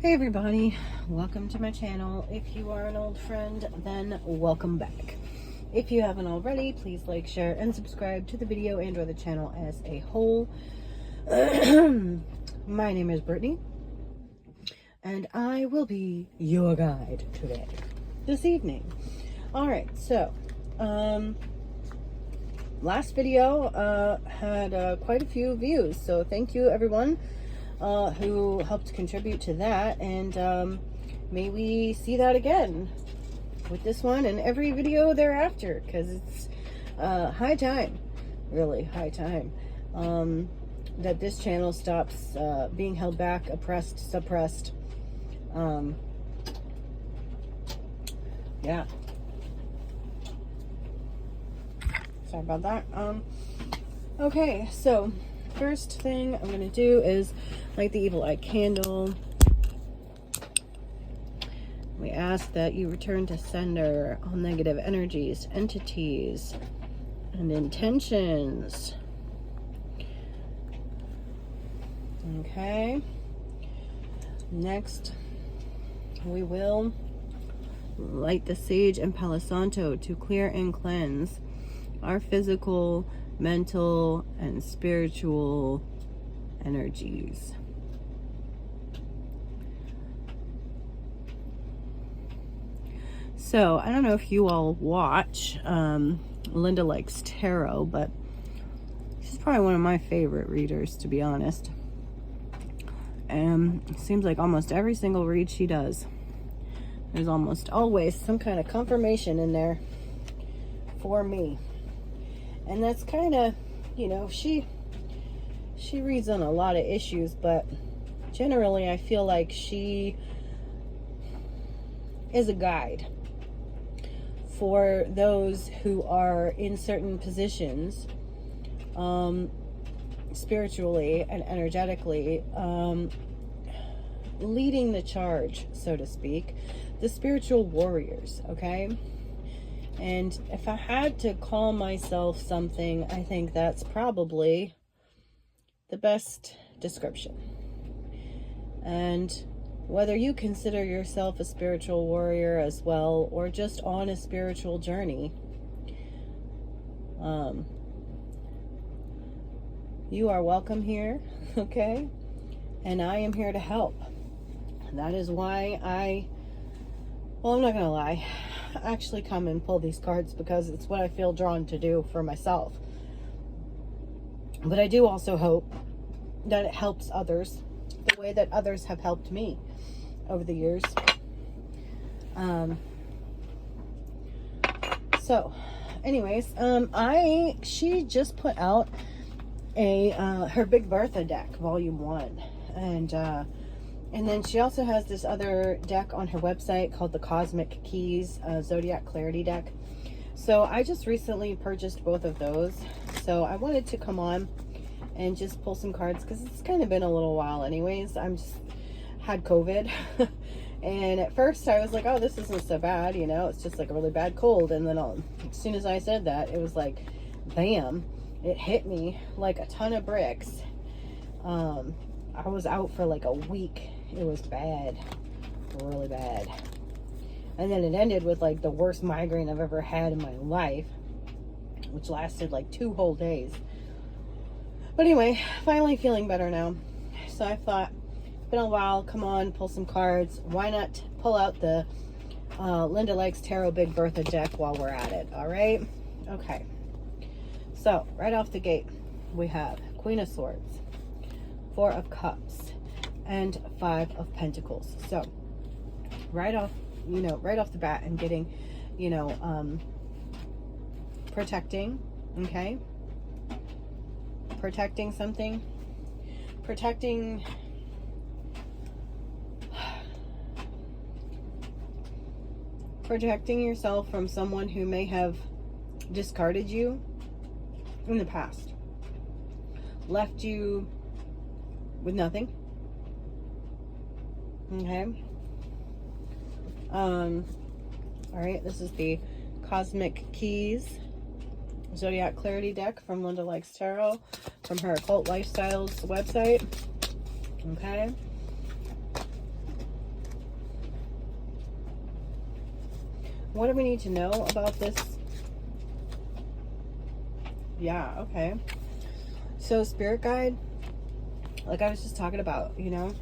Hey everybody, welcome to my channel. If you are an old friend, then welcome back. If you haven't already, please like, share, and subscribe to the video and or the channel as a whole. My name is Brittany, and I will be your guide today, this evening. Alright, so, last video had quite a few views, so thank you everyone who helped contribute to that, and may we see that again with this one and every video thereafter, because it's high time, really high time, that this channel stops being held back, oppressed, suppressed. Yeah, sorry about that. Okay, so first thing I'm going to do is light the evil eye candle. We ask that you return to sender all negative energies, entities, and intentions. Okay. Next, we will light the sage and Palo Santo to clear and cleanse our physical, mental, and spiritual energies. So, I don't know if you all watch Linda Likes Tarot, but she's probably one of my favorite readers, to be honest. And it seems like almost every single read she does, there's almost always some kind of confirmation in there for me. And that's kind of, you know, she reads on a lot of issues, but generally I feel like she is a guide for those who are in certain positions, spiritually and energetically, leading the charge, so to speak, the spiritual warriors, okay? And if I had to call myself something, I think that's probably the best description. And whether you consider yourself a spiritual warrior as well, or just on a spiritual journey, you are welcome here, okay? And I am here to help. That is why well, I'm not gonna lie, I actually come and pull these cards because it's what I feel drawn to do for myself. But I do also hope that it helps others the way that others have helped me over the years. So anyways, she just put out her Big Bertha deck, volume 1, and then she also has this other deck on her website called the Cosmic Keys Zodiac Clarity deck. So I just recently purchased both of those, so I wanted to come on and just pull some cards because it's kind of been a little while anyways. I'm just had COVID and at first I was like, oh, this isn't so bad, you know, it's just like a really bad cold. And then as soon as I said that, it was like bam, it hit me like a ton of bricks. I was out for like a week. It was bad, really bad. And then it ended with like the worst migraine I've ever had in my life, which lasted like 2 whole days. But anyway, finally feeling better now. So I thought, been a while, come on, pull some cards. Why not pull out the Linda Likes Tarot Big Bertha deck while we're at it, all right? Okay. So, right off the gate, we have Queen of Swords, 4 of Cups, and 5 of Pentacles. So, right off the bat, I'm getting, protecting, okay? Protecting something. Protecting yourself from someone who may have discarded you in the past, left you with nothing, okay? All right, this is the Cosmic Keys Zodiac Clarity deck from Linda Likes Tarot, from her Occult Lifestyles website, okay? What do we need to know about this? Yeah, okay. So spirit guide, like I was just talking about, you know,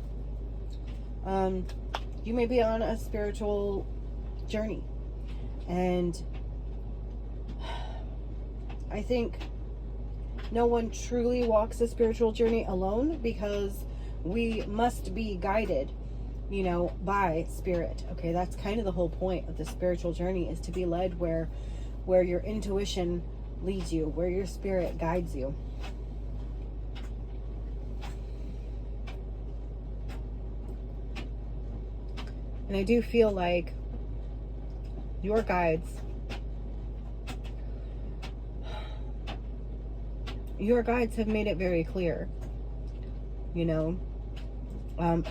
you may be on a spiritual journey, and I think no one truly walks a spiritual journey alone, because we must be guided, you know, by spirit. Okay, that's kind of the whole point of the spiritual journey, is to be led where your intuition leads you, where your spirit guides you. And I do feel like your guides, have made it very clear, you know,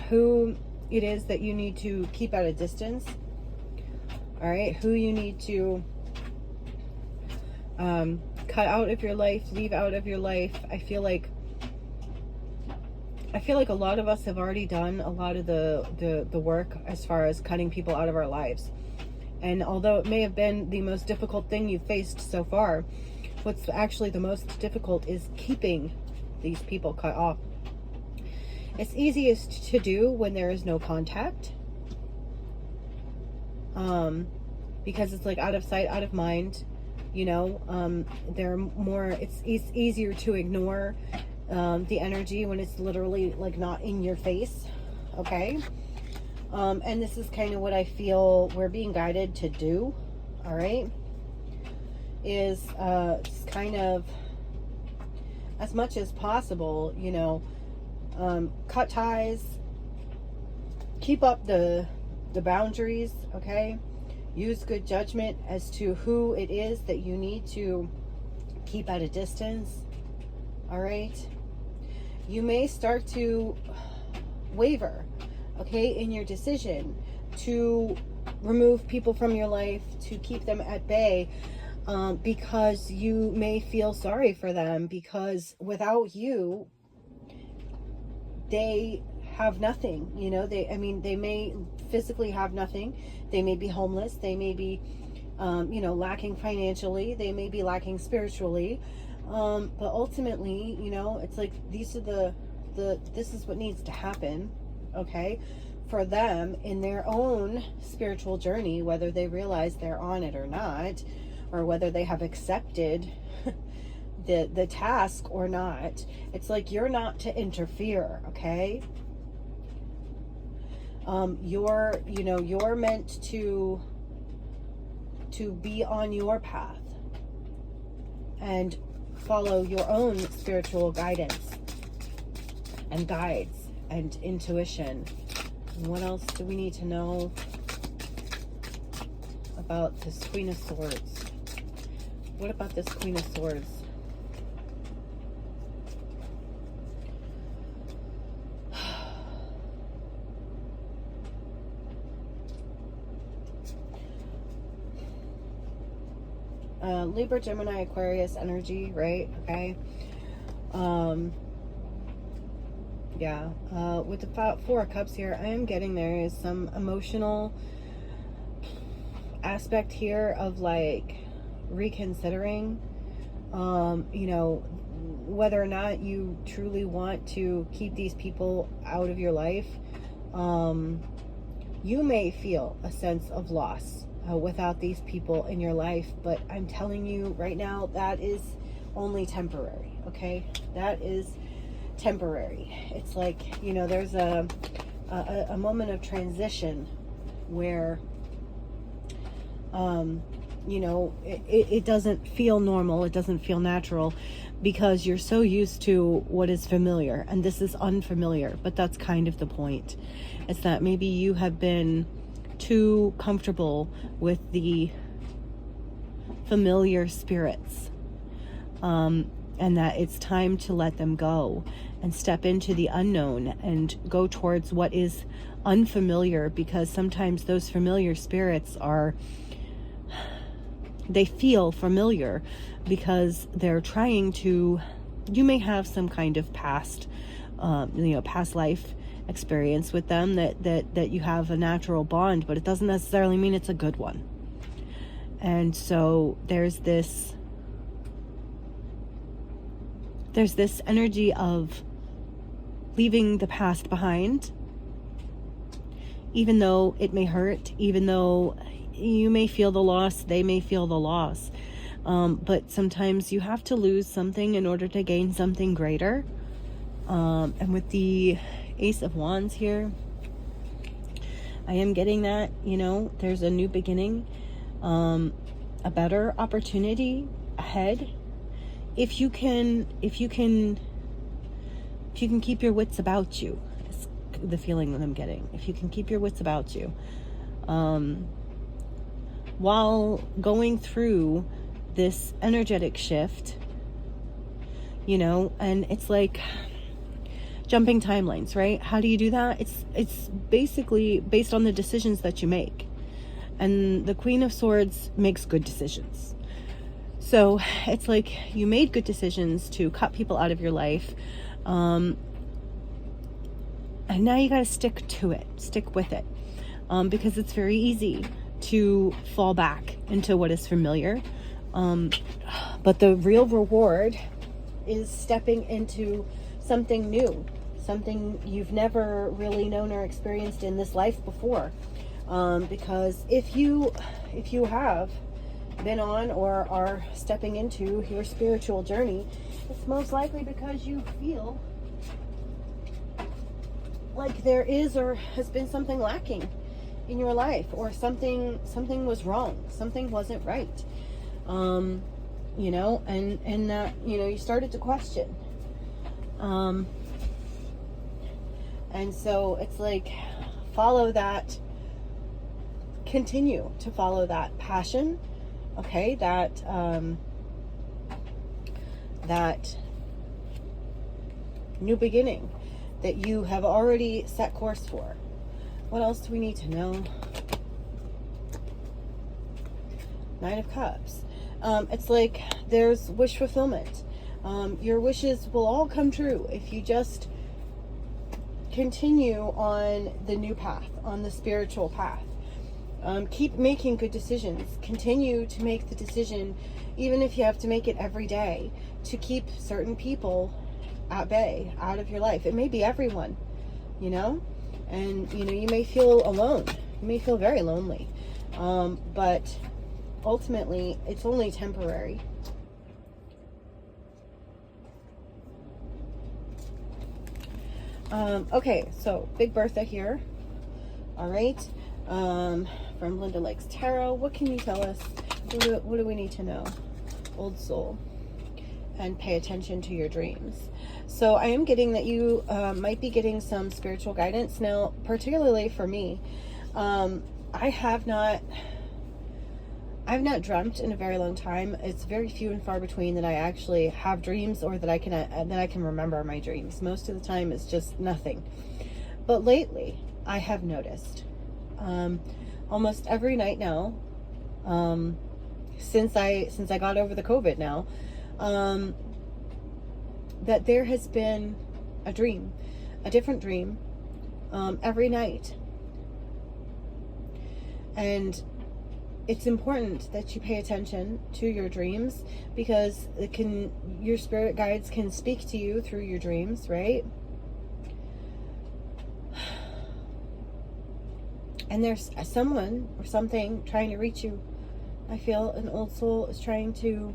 who it is that you need to keep at a distance. All right, who you need to cut out of your life, leave out of your life. I feel like a lot of us have already done a lot of the work as far as cutting people out of our lives. And although it may have been the most difficult thing you've faced so far, what's actually the most difficult is keeping these people cut off. It's easiest to do when there is no contact, because it's like out of sight, out of mind, you know. They're more, it's easier to ignore the energy when it's literally like not in your face. Okay. And this is kind of what I feel we're being guided to do. All right. Is just kind of, as much as possible, you know, cut ties, keep up the boundaries. Okay. Use good judgment as to who it is that you need to keep at a distance. All right. You may start to waver, okay, in your decision to remove people from your life, to keep them at bay, because you may feel sorry for them, because without you, they have nothing, you know. They may physically have nothing. They may be homeless. They may be, you know, lacking financially. They may be lacking spiritually. But ultimately, you know, it's like these are this is what needs to happen, okay, for them in their own spiritual journey, whether they realize they're on it or not, or whether they have accepted the task or not. It's like you're not to interfere, okay? You're meant to be on your path and follow your own spiritual guidance and guides and intuition. And what else do we need to know about this Queen of Swords? What about this Queen of Swords? Libra, Gemini, Aquarius energy, right? Okay. Yeah. With the Four of Cups here, I am getting there is some emotional aspect here of like reconsidering, you know, whether or not you truly want to keep these people out of your life. You may feel a sense of loss without these people in your life, but I'm telling you right now, that is only temporary. Okay, that is temporary. It's like, you know, there's a moment of transition where you know, it doesn't feel normal, it doesn't feel natural, because you're so used to what is familiar, and this is unfamiliar. But that's kind of the point. It's that maybe you have been too comfortable with the familiar spirits, and that it's time to let them go and step into the unknown and go towards what is unfamiliar, because sometimes those familiar spirits they feel familiar because they're trying to, you may have some kind of past life experience with them that you have a natural bond, but it doesn't necessarily mean it's a good one. And so there's this energy of leaving the past behind, even though it may hurt, even though you may feel the loss, they may feel the loss. But sometimes you have to lose something in order to gain something greater. And with the Ace of Wands here, I am getting that, there's a new beginning, a better opportunity ahead. If you can keep your wits about you, is the feeling that I'm getting. If you can keep your wits about you, while going through this energetic shift, and it's like jumping timelines, right? How do you do that? It's basically based on the decisions that you make. And the Queen of Swords makes good decisions. So it's like you made good decisions to cut people out of your life. And now you got to stick with it. Because it's very easy to fall back into what is familiar. But the real reward is stepping into something new, something you've never really known or experienced in this life before. Because if you have been on or are stepping into your spiritual journey, it's most likely because you feel like there is or has been something lacking in your life, or something was wrong, something wasn't right. And you started to question. And so it's like, continue to follow that passion, okay, that new beginning that you have already set course for. What else do we need to know? Nine of Cups. It's like there's wish fulfillment. Your wishes will all come true if you just continue on the new path, on the spiritual path. Keep making good decisions. Continue to make the decision, even if you have to make it every day, to keep certain people at bay, out of your life. It may be everyone, and you may feel alone. You may feel very lonely. But ultimately, it's only temporary. Okay, so Big Bertha here. All right. From Linda Likes Tarot. What can you tell us? What do we need to know? Old Soul. And pay attention to your dreams. So I am getting that you might be getting some spiritual guidance. Now, particularly for me, I've not dreamt in a very long time. It's very few and far between that I actually have dreams, or that I can remember my dreams. Most of the time it's just nothing. But lately I have noticed almost every night now, since I got over the COVID now, that there has been a dream, a different dream, every night. And it's important that you pay attention to your dreams, because your spirit guides can speak to you through your dreams, right? And there's someone or something trying to reach you. I feel an old soul is trying to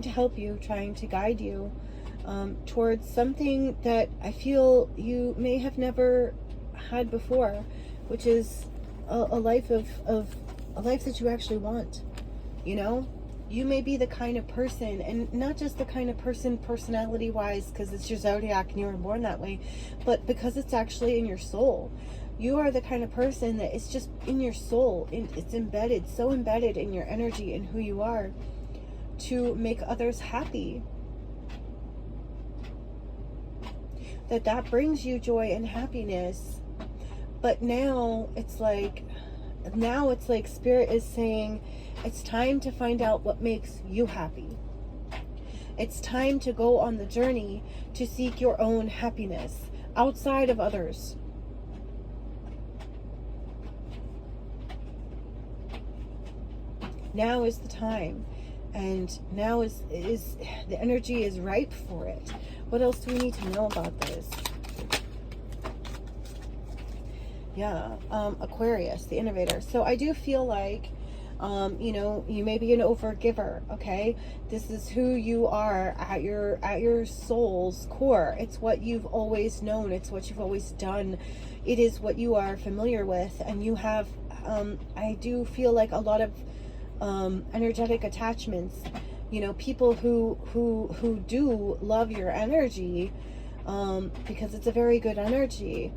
help you, trying to guide you towards something that I feel you may have never had before, which is a life a life that you actually want. You may be the kind of person, and not just the kind of person personality wise because it's your zodiac and you were born that way, but because it's actually in your soul. You are the kind of person that it's just in your soul, it's embedded, so embedded in your energy and who you are, to make others happy. That brings you joy and happiness. But now it's like Spirit is saying, it's time to find out what makes you happy. It's time to go on the journey to seek your own happiness outside of others. Now is the time. And now is the energy is ripe for it. What else do we need to know about this? Yeah, Aquarius, the innovator. So I do feel like, you know, you may be an overgiver, okay? This is who you are at your soul's core. It's what you've always known. It's what you've always done. It is what you are familiar with. And you have, I do feel like a lot of energetic attachments, you know, people who do love your energy, because it's a very good energy.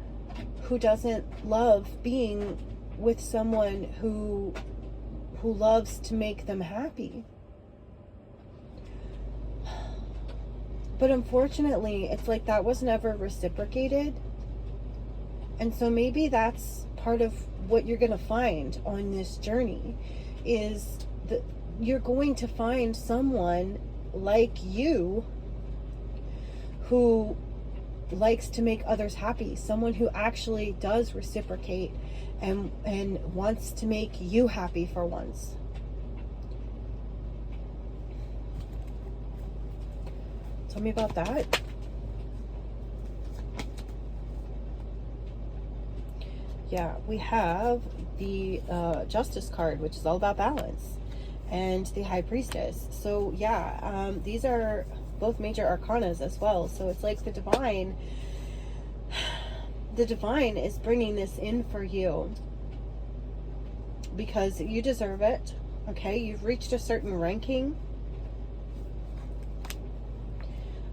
Who doesn't love being with someone who loves to make them happy? But unfortunately, it's like that was never reciprocated. And so maybe that's part of what you're going to find on this journey, is that you're going to find someone like you who likes to make others happy, someone who actually does reciprocate and wants to make you happy for once. Tell me about that. Yeah, we have the Justice card, which is all about balance, and the High Priestess. So yeah, these are both major arcanas as well. So it's like the divine is bringing this in for you because you deserve it. Okay, you've reached a certain ranking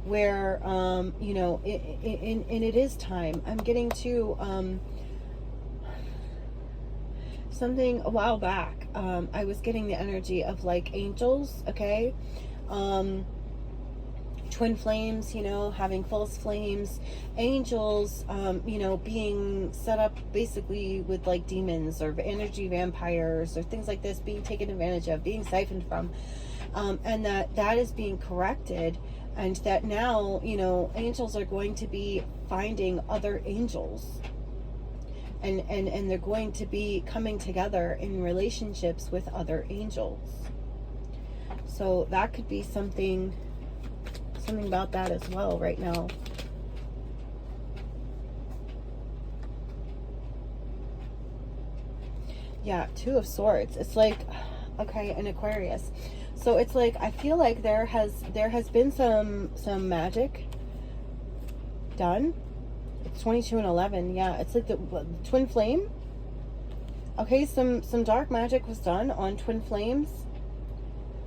where you know, and it is time. I'm getting to something a while back. I was getting the energy of like angels, okay? Twin flames, you know, having false flames, angels, you know, being set up basically with like demons or energy vampires or things like this, being taken advantage of, being siphoned from, and that is being corrected, and that now, you know, angels are going to be finding other angels, and they're going to be coming together in relationships with other angels. So that could be something about that as well right now. Yeah, Two of Swords. It's like, okay, an Aquarius. So it's like, I feel like there has been some magic done. It's 22 and 11. Yeah, it's like the twin flame. Okay, some dark magic was done on twin flames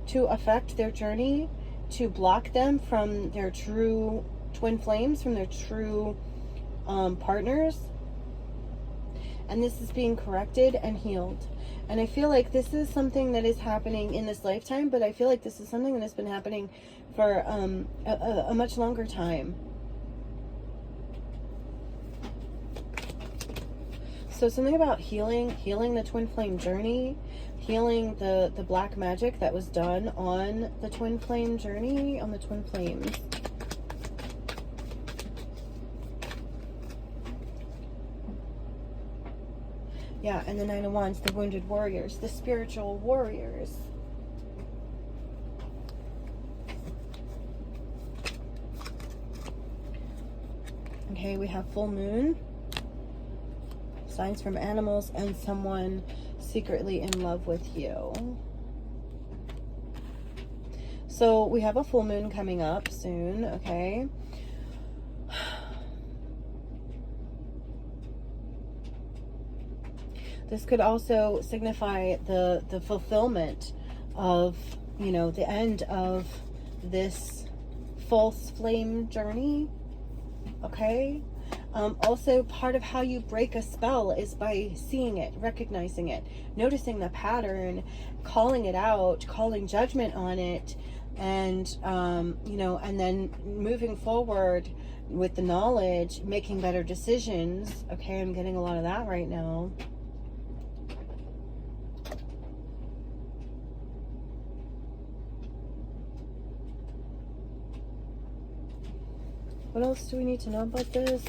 to affect their journey, to block them from their true twin flames, from their true partners. And this is being corrected and healed. And I feel like this is something that is happening in this lifetime, but I feel like this is something that has been happening for a much longer time. So something about healing the twin flame journey, healing the black magic that was done on the twin flame journey, on the twin flames. Yeah, and the Nine of Wands, the wounded warriors, the spiritual warriors. Okay, we have full moon, signs from animals, and someone secretly in love with you. So we have a full moon coming up soon, okay? This could also signify the fulfillment of, you know, the end of this false flame journey, okay? Also, part of how you break a spell is by seeing it, recognizing it, noticing the pattern, calling it out, calling judgment on it, and, you know, and then moving forward with the knowledge, making better decisions. Okay, I'm getting a lot of that right now. What else do we need to know about this?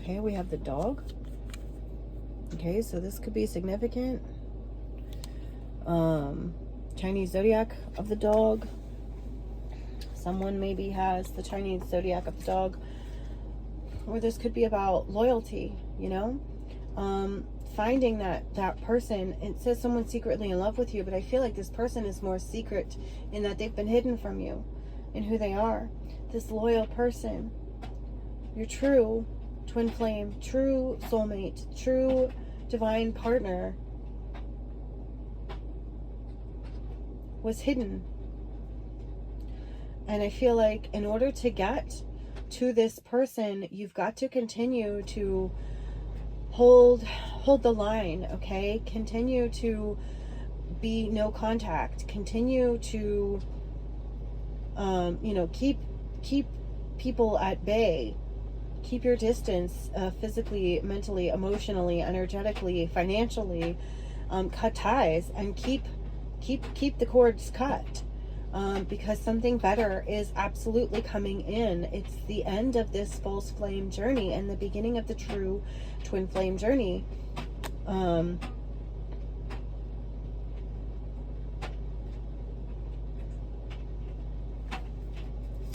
Okay, we have the dog. Okay, so this could be significant. Chinese zodiac of the dog. Someone maybe has the Chinese zodiac of the dog. Or this could be about loyalty, you know? Finding that person. It says someone's secretly in love with you, but I feel like this person is more secret in that they've been hidden from you and who they are. This loyal person, your true twin flame, true soulmate, true divine partner was hidden. And I feel like in order to get to this person, you've got to continue to hold the line, okay? Continue to be no contact. Continue to, you know, keep people at bay. Keep your distance, physically, mentally, emotionally, energetically, financially. Cut ties and keep the cords cut. Because something better is absolutely coming in. It's the end of this false flame journey and the beginning of the true twin flame journey.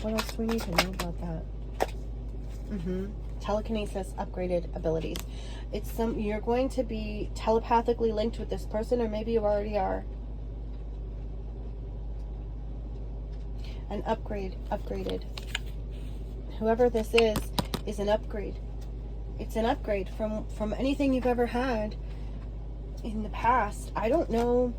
What else do we need to know about that? Telekinesis, upgraded abilities. It's you're going to be telepathically linked with this person, or maybe you already are. An upgraded. Whoever this is an upgrade. It's an upgrade from anything you've ever had in the past. I don't know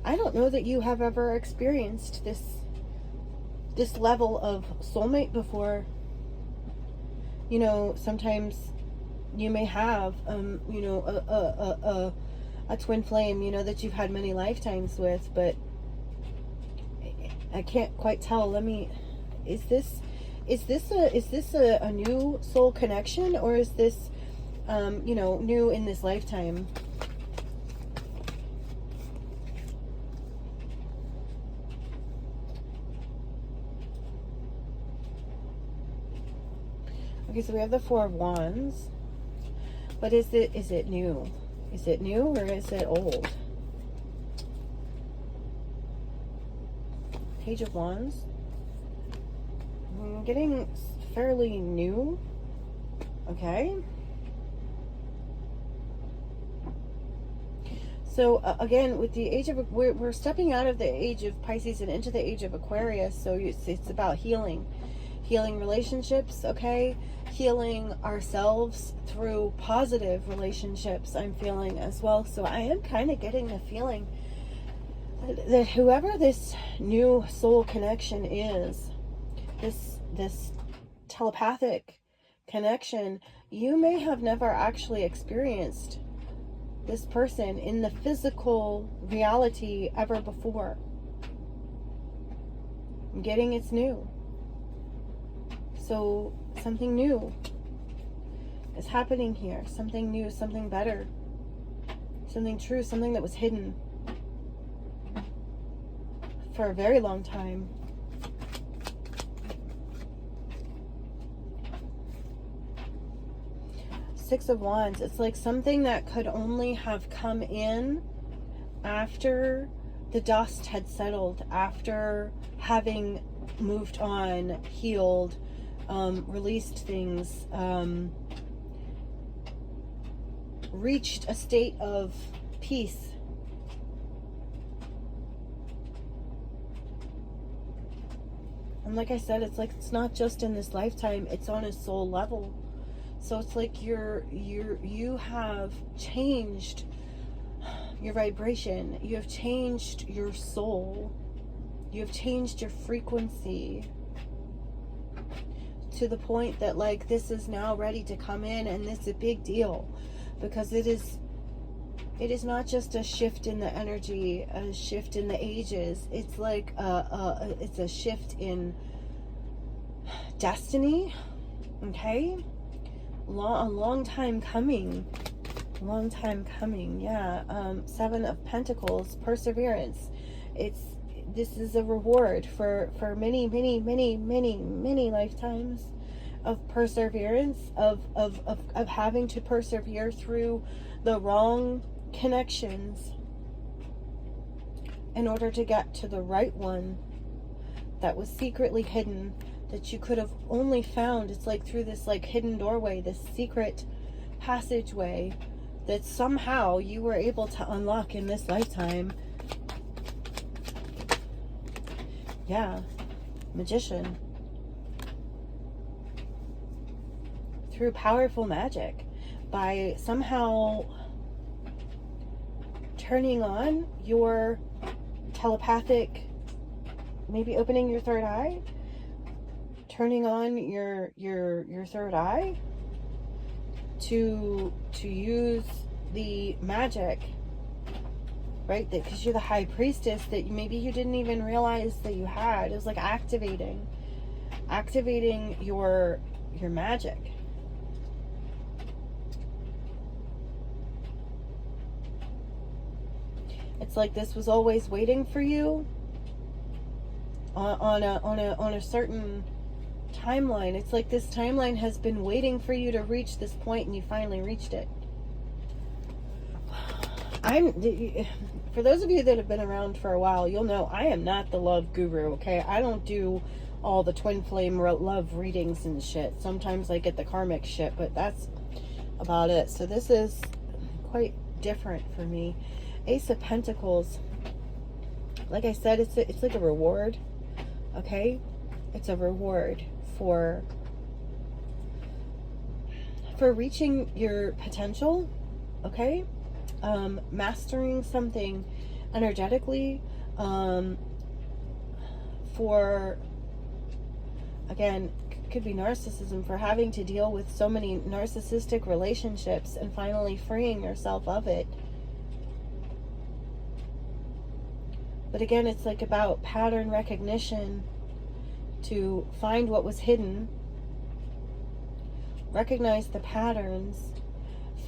that you have ever experienced this level of soulmate before. You know, sometimes you may have you know, a twin flame, you know, that you've had many lifetimes with, but I can't quite tell. Is this a new soul connection, or is this, you know, new in this lifetime? Okay, so we have the Four of Wands, but is it new? Is it new or is it old? Page of Wands. I'm getting fairly new. Okay. So again, with the age of, we're stepping out of the age of Pisces and into the age of Aquarius. So it's about healing relationships. Okay, healing ourselves through positive relationships. I'm feeling as well. So I am kind of getting the feeling that whoever this new soul connection is, this telepathic connection, you may have never actually experienced this person in the physical reality ever before. I'm getting it's new. So something new is happening here. Something new, something better, something true, something that was hidden for a very long time. Six of Wands. It's like something that could only have come in after the dust had settled, after having moved on, healed, released things, reached a state of peace. And like I said, it's like it's not just in this lifetime, it's on a soul level. So it's like you have changed your vibration, you have changed your soul, you have changed your frequency to the point that like this is now ready to come in, and this is a big deal because it is not just a shift in the energy, a shift in the ages. It's like it's a shift in destiny. Okay, a long time coming. Yeah. Seven of Pentacles, perseverance. This is a reward for many lifetimes of perseverance, of having to persevere through the wrong connections in order to get to the right one that was secretly hidden, that you could have only found. It's like through this like hidden doorway, this secret passageway that somehow you were able to unlock in this lifetime. Yeah, magician. Through powerful magic, by somehow turning on your telepathic, maybe opening your third eye, turning on your third eye to use the magic, right? That because you're the high priestess that maybe you didn't even realize that you had. It was like activating your magic. It's like this was always waiting for you on a certain timeline. It's like this timeline has been waiting for you to reach this point, and you finally reached it. For those of you that have been around for a while, you'll know I am not the love guru, okay? I don't do all the twin flame love readings and shit. Sometimes I get the karmic shit, but that's about it. So this is quite different for me. Ace of Pentacles. Like I said, it's like a reward, okay? It's a reward for reaching your potential, okay? Mastering something energetically, for, again, could be narcissism, for having to deal with so many narcissistic relationships and finally freeing yourself of it. But again, it's like about pattern recognition, to find what was hidden, recognize the patterns,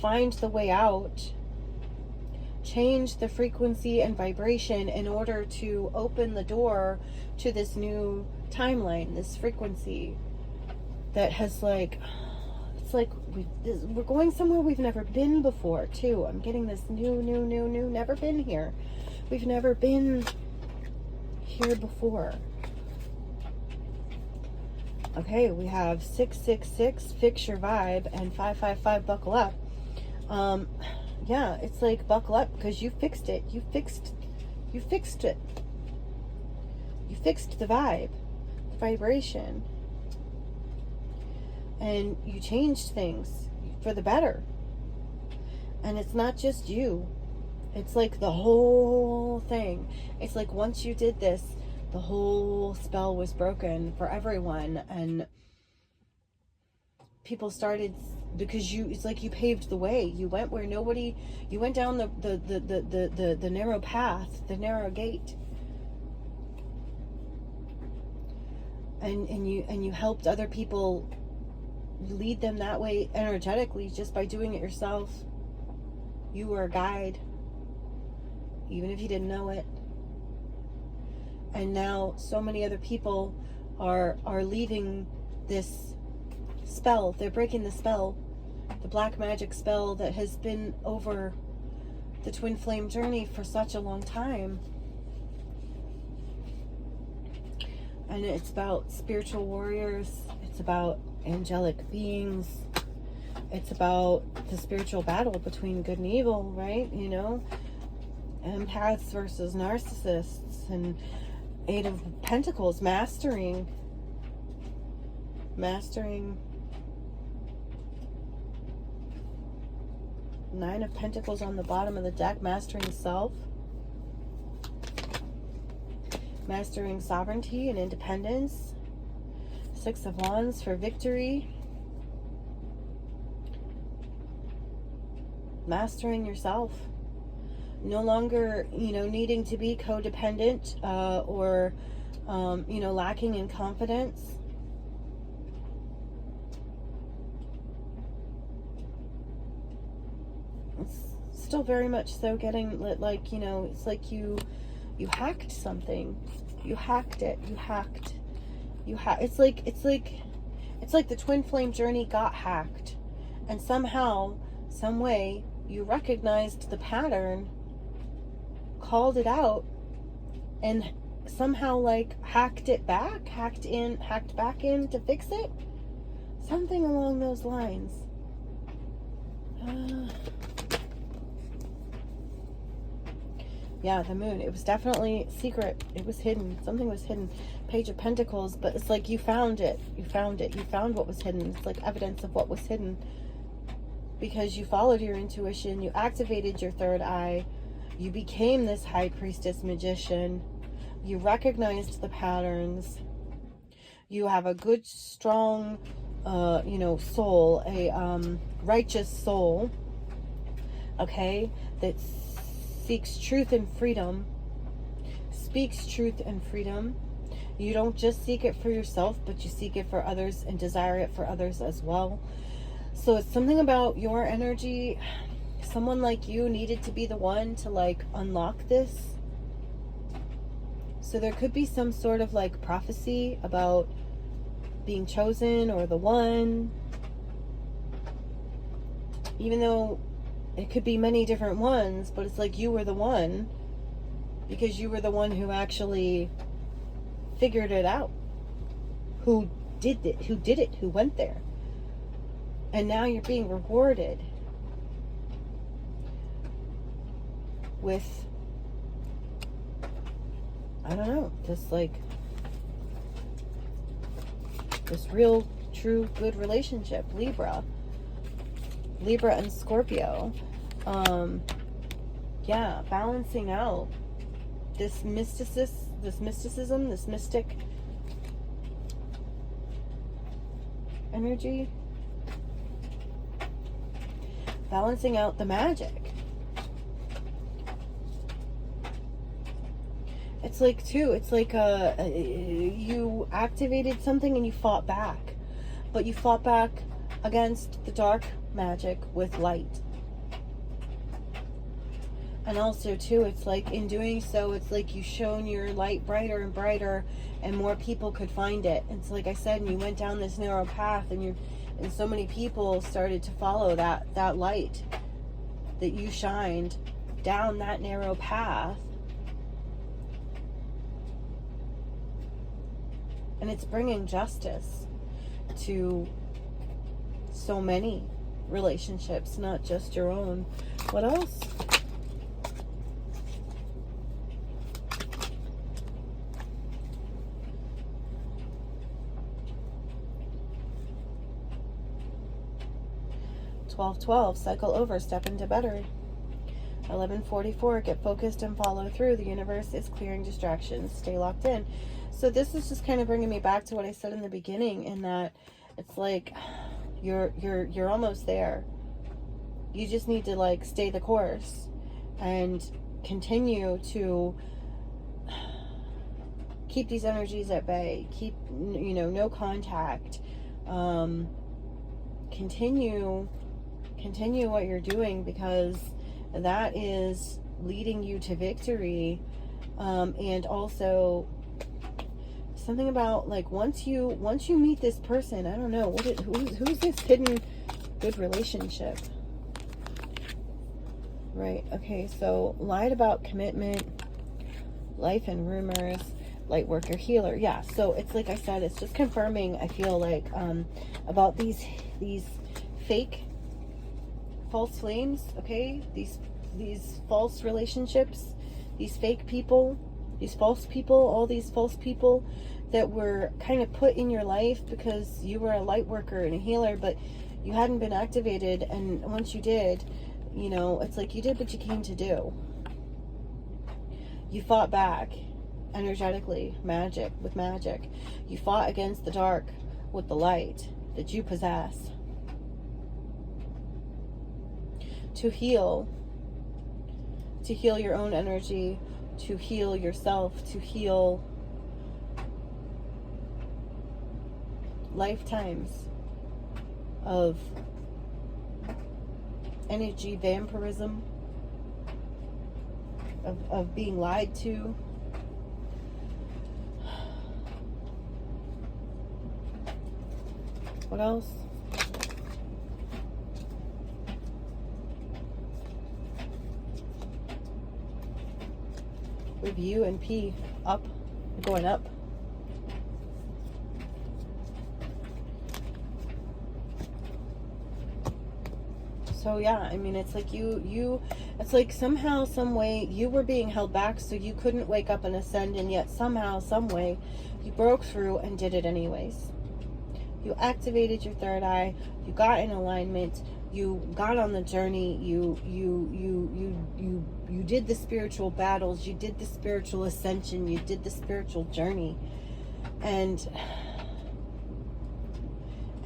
find the way out, change the frequency and vibration in order to open the door to this new timeline, this frequency that has like, it's like we're going somewhere we've never been before too. I'm getting this new, never been here. We've never been here before. Okay, we have 666, fix your vibe, and 555, buckle up. Yeah, it's like buckle up because you fixed it. You fixed it. You fixed the vibe, the vibration. And you changed things for the better. And it's not just you. It's like the whole thing. It's like once you did this, the whole spell was broken for everyone, and people started, because it's like you paved the way. You went where nobody, you went down the narrow path, the narrow gate, and you helped other people, lead them that way energetically just by doing it yourself. You were a guide, even if you didn't know it. And now so many other people are leaving this spell. They're breaking the spell, the black magic spell that has been over the twin flame journey for such a long time. And it's about spiritual warriors. It's about angelic beings. It's about the spiritual battle between good and evil, right? You know, empaths versus narcissists. And Eight of Pentacles, mastering. Nine of Pentacles on the bottom of the deck, mastering self. Mastering sovereignty and independence. Six of Wands for victory. Mastering yourself. No longer, needing to be codependent or, lacking in confidence. It's still very much so getting, like, it's like you hacked something. You hacked it. It's like It's like the twin flame journey got hacked, and somehow, some way, you recognized the pattern, called it out, and somehow like hacked back in to fix it. Something along those lines. Yeah, the moon. It was definitely secret. It was hidden. Something was hidden. Page of Pentacles, but it's like you found it. You found it. You found what was hidden. It's like evidence of what was hidden. Because you followed your intuition. You activated your third eye. You became this high priestess magician. You recognized the patterns. You have a good, strong, soul, a righteous soul. Okay? That seeks truth and freedom, speaks truth and freedom. You don't just seek it for yourself, but you seek it for others and desire it for others as well. So it's something about your energy. Someone like you needed to be the one to like unlock this. So there could be some sort of like prophecy about being chosen or the one, even though it could be many different ones, but it's like you were the one because you were the one who actually figured it out, who did it, who went there. And now you're being rewarded with, I don't know, just like this real, true, good relationship. Libra and Scorpio. Yeah, balancing out this mysticism, this mystic energy. Balancing out the magic. It's like, too, it's like you activated something and you fought back. But you fought back against the dark magic with light. And also too, it's like in doing so, it's like you shone your light brighter and brighter and more people could find it. It's like I said, and you went down this narrow path and so many people started to follow that light that you shined down that narrow path. And it's bringing justice to so many relationships, not just your own. What else? $12.12, cycle over, step into better. $11.44, get focused and follow through. The universe is clearing distractions. Stay locked in. So this is just kind of bringing me back to what I said in the beginning, in that it's like you're almost there. You just need to like stay the course and continue to keep these energies at bay. Keep, no contact. Continue what you're doing, because that is leading you to victory. And also something about like once you meet this person, I don't know who's this hidden good relationship, right? Okay, so lied about commitment, life and rumors, light worker, healer. Yeah, so it's like I said, it's just confirming, I feel like, about these fake false flames, okay? These false relationships, these fake people, these false people, all these false people that were kind of put in your life because you were a light worker and a healer, but you hadn't been activated. And once you did, it's like you did what you came to do. You fought back energetically, with magic. You fought against the dark with the light that you possess. To heal your own energy, to heal yourself, to heal lifetimes of energy vampirism, of being lied to. What else? We have U and P up, going up. So yeah, I mean, it's like it's like somehow, some way you were being held back, so you couldn't wake up and ascend, and yet somehow, some way, you broke through and did it anyways. You activated your third eye, you got in alignment, you got on the journey, you did the spiritual battles, you did the spiritual ascension, you did the spiritual journey, and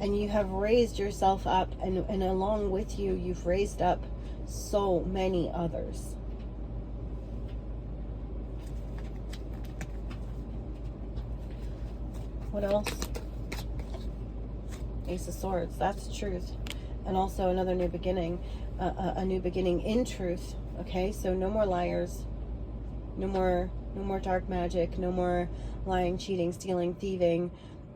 you have raised yourself up, and along with you, you've raised up so many others. What else? Ace of Swords, that's the truth. And also another new beginning, a new beginning in truth. Okay, so no more liars, no more dark magic, no more lying, cheating, stealing, thieving,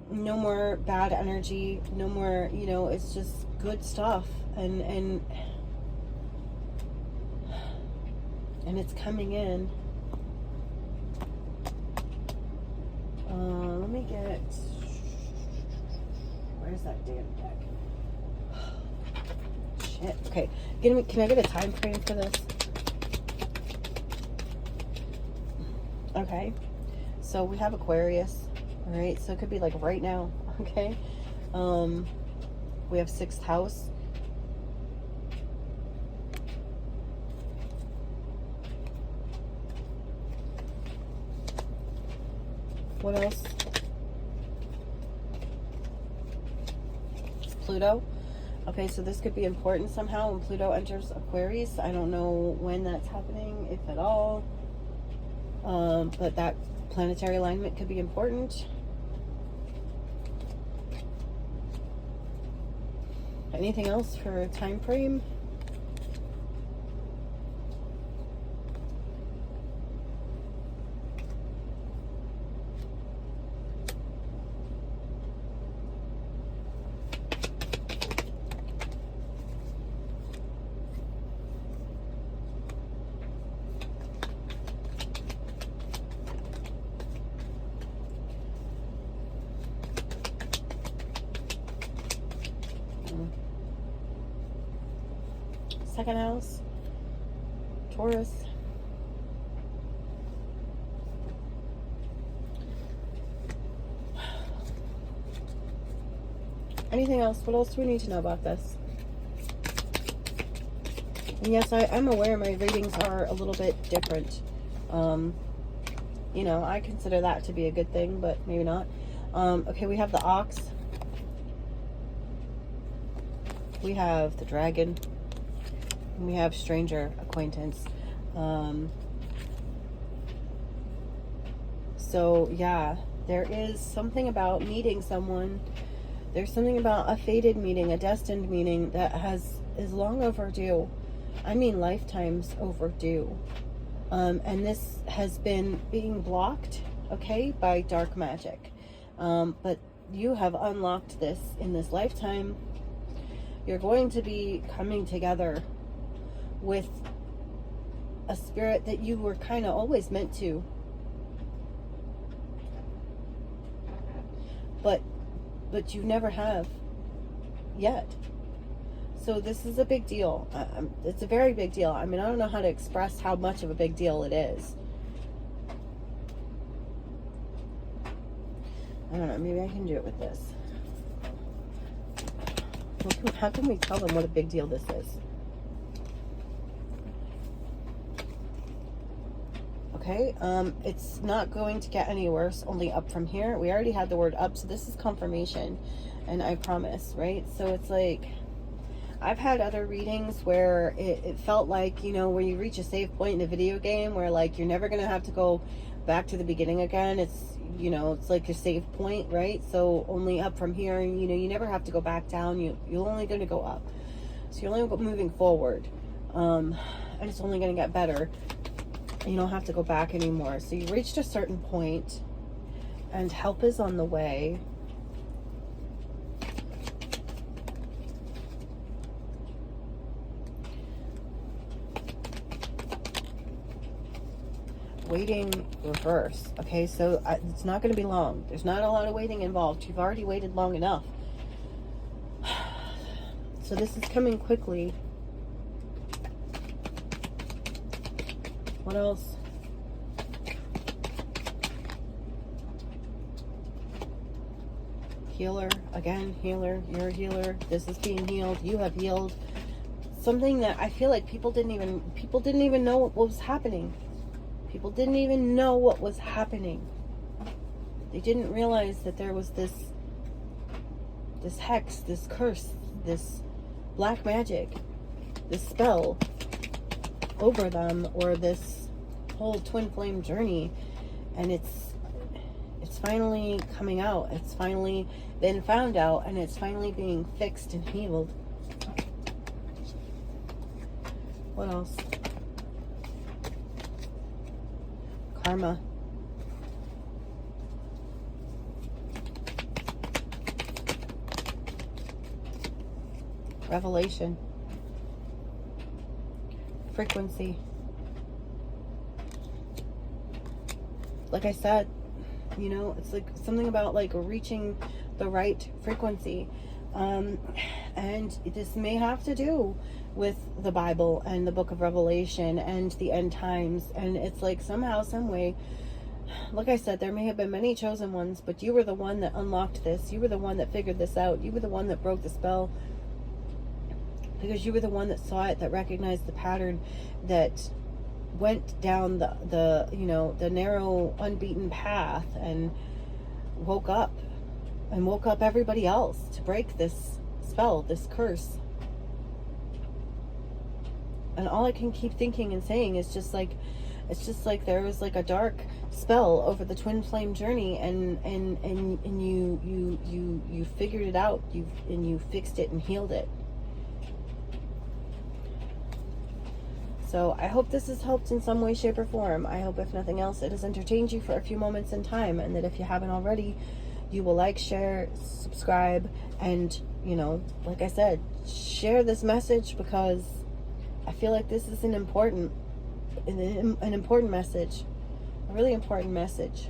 no more bad energy, no more, you know, it's just good stuff, and it's coming in. Let me get, where's that damn deck? Shit. Okay, can I get a time frame for this? Okay, so we have Aquarius. All right, so it could be like right now. Okay, we have 6th house. What else? Pluto. Okay, so this could be important somehow when Pluto enters Aquarius. I don't know when that's happening, if at all. But that planetary alignment could be important. Anything else for a time frame? Second house, Taurus. Anything else? What else do we need to know about this? And yes, I'm aware my readings are a little bit different. You know, I consider that to be a good thing, but maybe not. Okay, we have the Ox. We have the Dragon. We have stranger acquaintance. So yeah, there is something about meeting someone. There's something about a fated meeting, a destined meeting that is long overdue. I mean lifetimes overdue. And this has been being blocked, okay, by dark magic. But you have unlocked this in this lifetime. You're going to be coming together with a spirit that you were kind of always meant to, but you never have yet. So this is a big deal. It's a very big deal. I mean, I don't know how to express how much of a big deal it is. I don't know, maybe I can do it with this. How can we tell them what a big deal this is? Okay, it's not going to get any worse, only up from here. We already had the word up, so this is confirmation, and I promise, right? So it's like, I've had other readings where it felt like, you know, where you reach a save point in a video game where, like, you're never going to have to go back to the beginning again. It's, you know, it's like your save point, right? So only up from here, you know, you never have to go back down. You're only going to go up. So you're only moving forward, and it's only going to get better. You don't have to go back anymore. So you reached a certain point and help is on the way. waiting reverse. Okay, so it's not going to be long. There's not a lot of waiting involved. You've already waited long enough. So this is coming quickly. What else? Healer. Again, healer. You're a healer. This is being healed. You have healed. Something that I feel like people didn't even know what was happening. People didn't even know what was happening. They didn't realize that there was this hex, this curse, this black magic, this spell over them, or this whole twin flame journey. And it's finally coming out. It's finally been found out, and it's finally being fixed and healed. What else? Karma. Revelation. Frequency. Like I said, you know, it's like something about like reaching the right frequency. And this may have to do with the Bible and the book of Revelation and the end times. And it's like somehow, some way, like I said, there may have been many chosen ones, but you were the one that unlocked this. You were the one that figured this out. You were the one that broke the spell, because you were the one that saw it, that recognized the pattern, that went down the you know, the narrow, unbeaten path, and woke up everybody else to break this spell, this curse. And all I can keep thinking and saying is just like, it's just like there was like a dark spell over the twin flame journey, and you figured it out, you fixed it and healed it. So I hope this has helped in some way, shape, or form. I hope, if nothing else, it has entertained you for a few moments in time, and that if you haven't already, you will like, share, subscribe, and, you know, like I said, share this message, because I feel like this is an important message, a really important message.